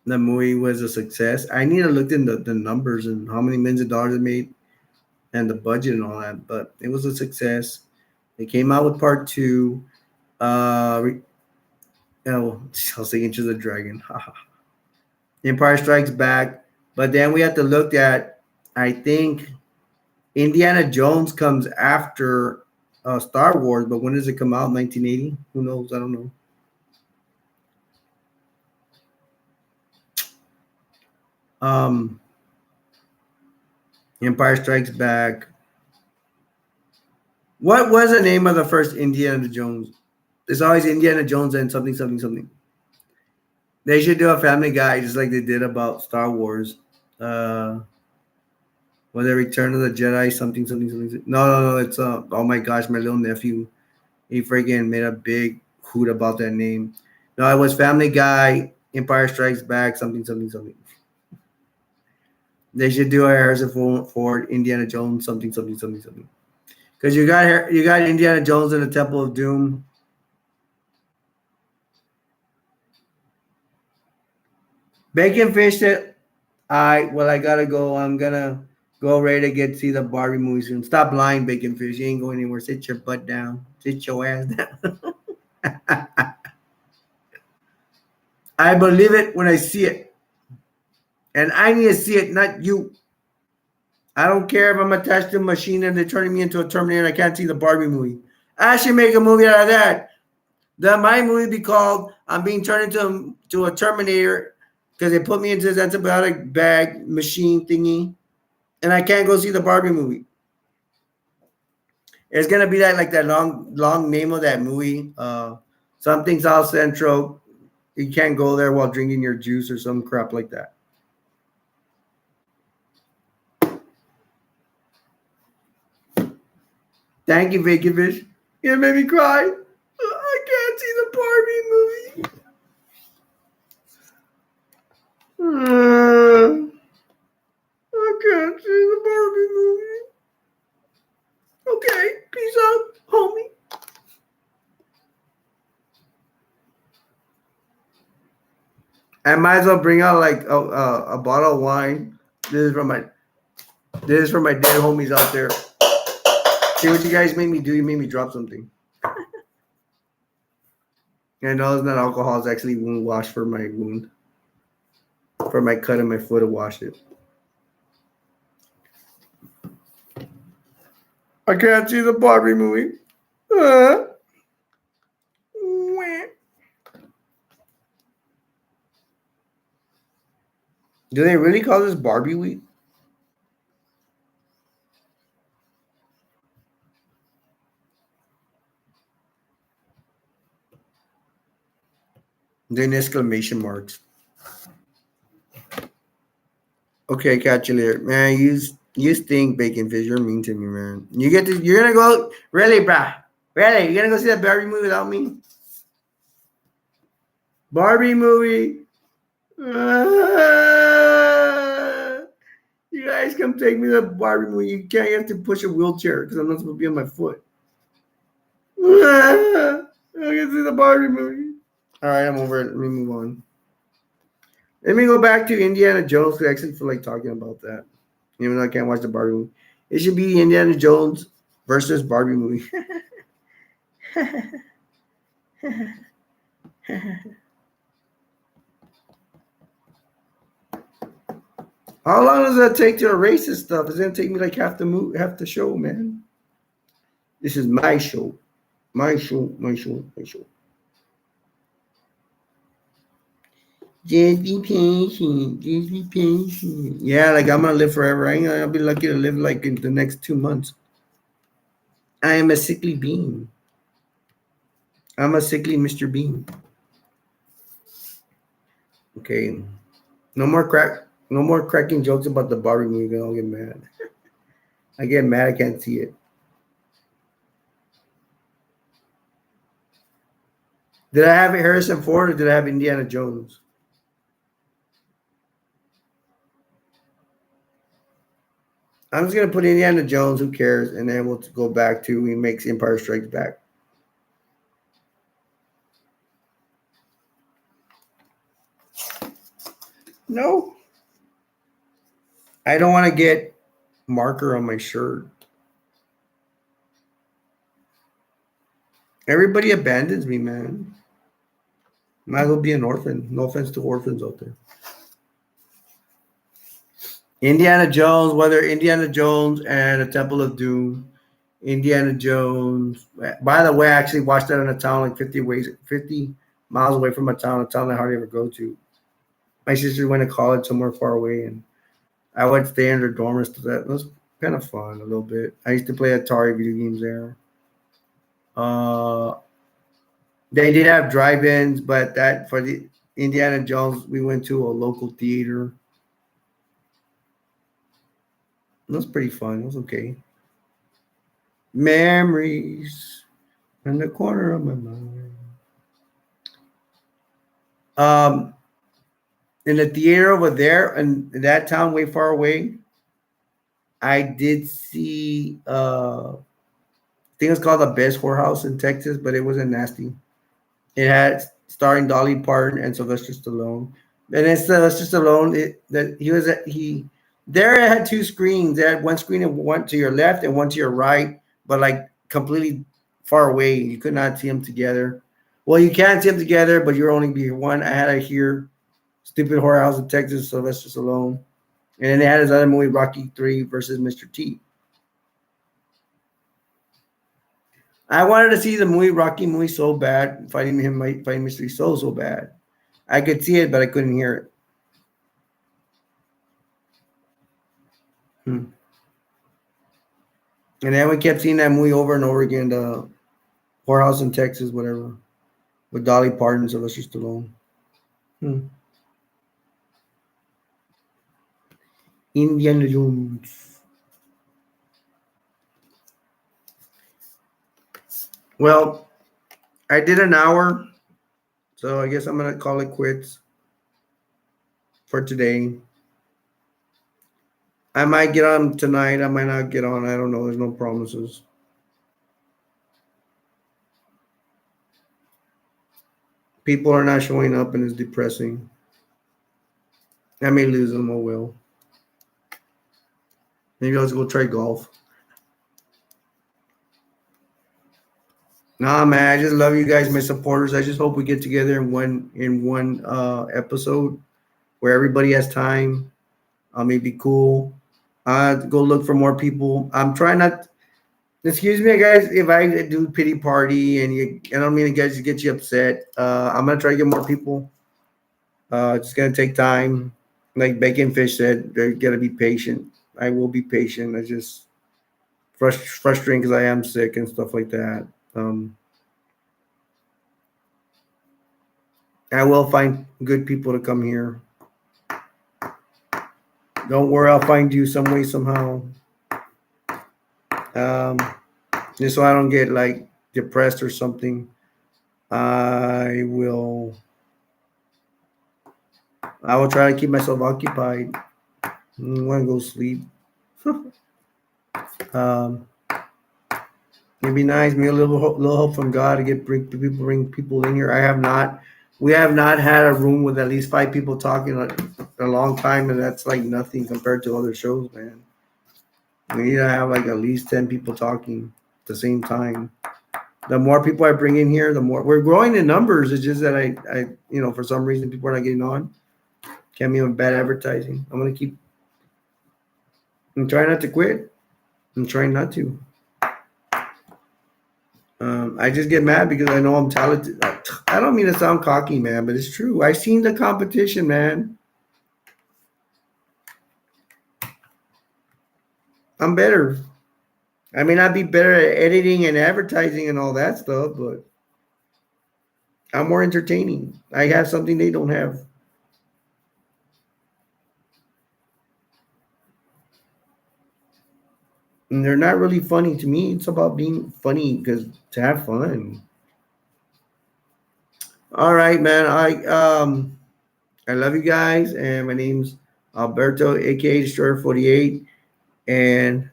The movie was a success. I need to look in the numbers and how many millions of dollars it made and the budget and all that, but it was a success. They came out with part two. Oh, I was thinking Into the Dragon. Empire Strikes Back. But then we have to look at, I think Indiana Jones comes after Star Wars, but when does it come out? 1980? Who knows? I don't know. Um, Empire Strikes Back. What was the name of the first Indiana Jones? It's always Indiana Jones and something, something, something. They should do a Family Guy just like they did about Star Wars. Was it Return of the Jedi? Something, something, something. No. It's oh my gosh, my little nephew. He freaking made a big hoot about that name. No, it was Family Guy, Empire Strikes Back, something, something, something. They should do a Harrison Ford, Indiana Jones, something, something, something, something. Because you got Indiana Jones in the Temple of Doom. Bacon fish that I gotta go. I'm gonna go ready to see the Barbie movie soon. Stop lying, Bacon fish. You ain't going anywhere. Sit your butt down. Sit your ass down. I believe it when I see it. And I need to see it, not you. I don't care if I'm attached to a machine and they're turning me into a Terminator and I can't see the Barbie movie. I should make a movie out of that. My movie be called I'm being turned into a Terminator because they put me into this antibiotic bag machine thingy and I can't go see the Barbie movie. It's gonna be like that long name of that movie. Something South Central. You can't go there while drinking your juice or some crap like that. Thank you, Vicky Fish. You made me cry. I can't see the Barbie movie. I can't see the Barbie movie. Okay, peace out, homie. I might as well bring out like a bottle of wine. This is from my This is for my dead homies out there. See what you guys made me do? You made me drop something. I know it's not alcohol. It's actually wound wash for my wound. For my cut in my foot to wash it. I can't see the Barbie movie. Do they really call this Barbie week? Then exclamation marks. Okay, catch you later, man. You stink, bacon fish. You're mean to me, man. You're gonna go really, bruh. Really, you're gonna go see that Barbie movie without me? Barbie movie. You guys come take me to the Barbie movie. You can't have to push a wheelchair because I'm not supposed to be on my foot. I can see the Barbie movie. All right, I'm over it. Let me move on. Let me go back to Indiana Jones because I actually feel like talking about that. Even though I can't watch the Barbie movie. It should be Indiana Jones versus Barbie movie. How long does that take to erase this stuff? It's gonna take me like half the show, man. This is my show. My show. Just be patient. Just be patient. Yeah, like I'm gonna live forever. I'll be lucky to live like in the next 2 months. I am a sickly bean. I'm a sickly Mr. Bean. Okay. No more cracking jokes about the Barbie movie. I'll get mad. I get mad. I can't see it. Did I have Harrison Ford or did I have Indiana Jones? I'm just gonna put Indiana Jones. Who cares? And then we'll go back to he makes Empire Strikes Back. No, I don't want to get marker on my shirt. Everybody abandons me, man. Might as well be an orphan. No offense to orphans out there. Indiana Jones, whether Indiana Jones and the Temple of Doom, Indiana Jones. By the way, I actually watched that in a town like 50 miles away from a town I hardly ever go to. My sister went to college somewhere far away, and I would stay in her dorm and stuff. That was kind of fun a little bit. I used to play Atari video games there. They did have drive-ins, but that for the Indiana Jones, we went to a local theater. It was pretty fun. It was okay. Memories in the corner of my mind. In the theater over there, in that town way far away, I did see. I think it's called the Best Whorehouse in Texas, but it wasn't nasty. It had starring Dolly Parton and Sylvester Stallone. And it's Sylvester Stallone. He there it had two screens. There had one screen and one to your left and one to your right, but like completely far away. You could not see them together. Well, you can see them together, but you're only be one. I had to hear Stupid Whorehouse in Texas, Sylvester Stallone. And then they had his other movie, Rocky 3 versus Mr. T. I wanted to see the Rocky movie so bad, fighting Mr. T so bad. I could see it, but I couldn't hear it. And then we kept seeing that movie over and over again, the Whorehouse in Texas, whatever, with Dolly Parton, Sylvester Stallone. Indiana Jones. Well, I did an hour, so I guess I'm gonna call it quits for today. I might get on tonight. I might not get on. I don't know. There's no promises. People are not showing up, and it's depressing. I may lose them. Oh well. Maybe I'll just go try golf. Nah, man, I just love you guys, my supporters. I just hope we get together in one episode where everybody has time. It'd be cool. Go look for more people. I'm trying not. Excuse me, guys, if I do pity party and I don't mean to get you upset. I'm gonna try to get more people. It's gonna take time. Like Bacon Fish said, they gotta be patient. I will be patient. I just frustrating because I am sick and stuff like that. Um, I will find good people to come here. Don't worry, I'll find you some way somehow. Um, just so I don't get like depressed or something. I will. I will try to keep myself occupied. I want to go sleep. um, it'd be nice. Maybe a little help from God to bring people in here. I have not. We have not had a room with at least 5 people talking a long time, and that's like nothing compared to other shows, man. We need to have like at least 10 people talking at the same time. The more people I bring in here, the more we're growing in numbers. It's just that for some reason people are not getting on. Can't be on bad advertising. I'm trying not to quit. I'm trying not to. I just get mad because I know I'm talented. I don't mean to sound cocky, man, but it's true. I've seen the competition, man. I'm better. I may not be better at editing and advertising and all that stuff, but I'm more entertaining. I have something they don't have. And they're not really funny to me. It's about being funny because to have fun. All right, man. I love you guys, and my name's Alberto, aka Destroyer 48. And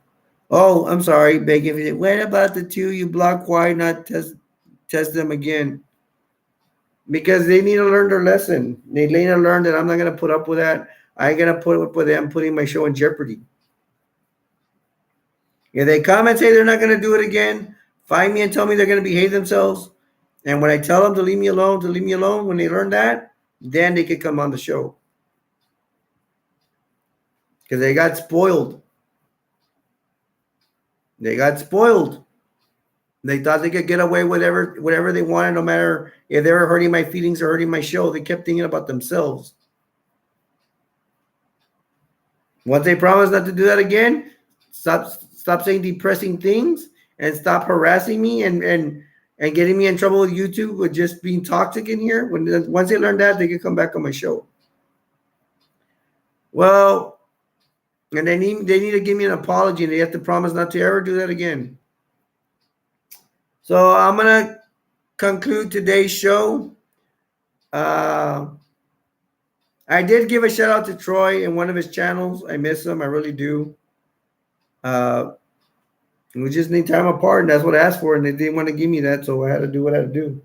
oh, I'm sorry, Bacon. What about the two you blocked? Why not test them again? Because they need to learn their lesson. They need to learn that I'm not gonna put up with that. I ain't gonna put up with them putting my show in jeopardy. If they come and say they're not gonna do it again, find me and tell me they're gonna behave themselves. And when I tell them to leave me alone, when they learn that, then they could come on the show. Because they got spoiled. They got spoiled. They thought they could get away with whatever they wanted, no matter if they were hurting my feelings or hurting my show. They kept thinking about themselves. Once they promise not to do that again, stop saying depressing things and stop harassing me and getting me in trouble with YouTube with just being toxic in here. Once they learn that, they can come back on my show. Well, and they need to give me an apology, and they have to promise not to ever do that again. So I'm gonna conclude today's show. I did give a shout out to Troy in one of his channels. I miss him. I really do. We just need time apart, and that's what I asked for, and they didn't want to give me that, so I had to do what I had to do.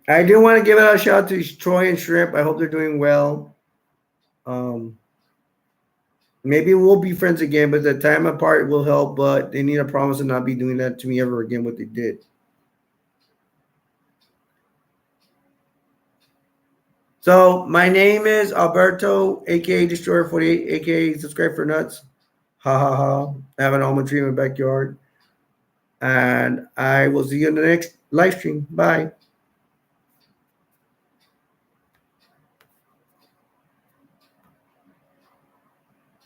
I do want to give a shout out to Troy and Shrimp. I hope they're doing well. Maybe we'll be friends again, but the time apart will help, but they need a promise to not be doing that to me ever again, what they did. So my name is Alberto, aka Destroyer 48, aka Subscribe for Nuts. Ha ha ha. I have an almond tree in my backyard. And I will see you in the next live stream. Bye.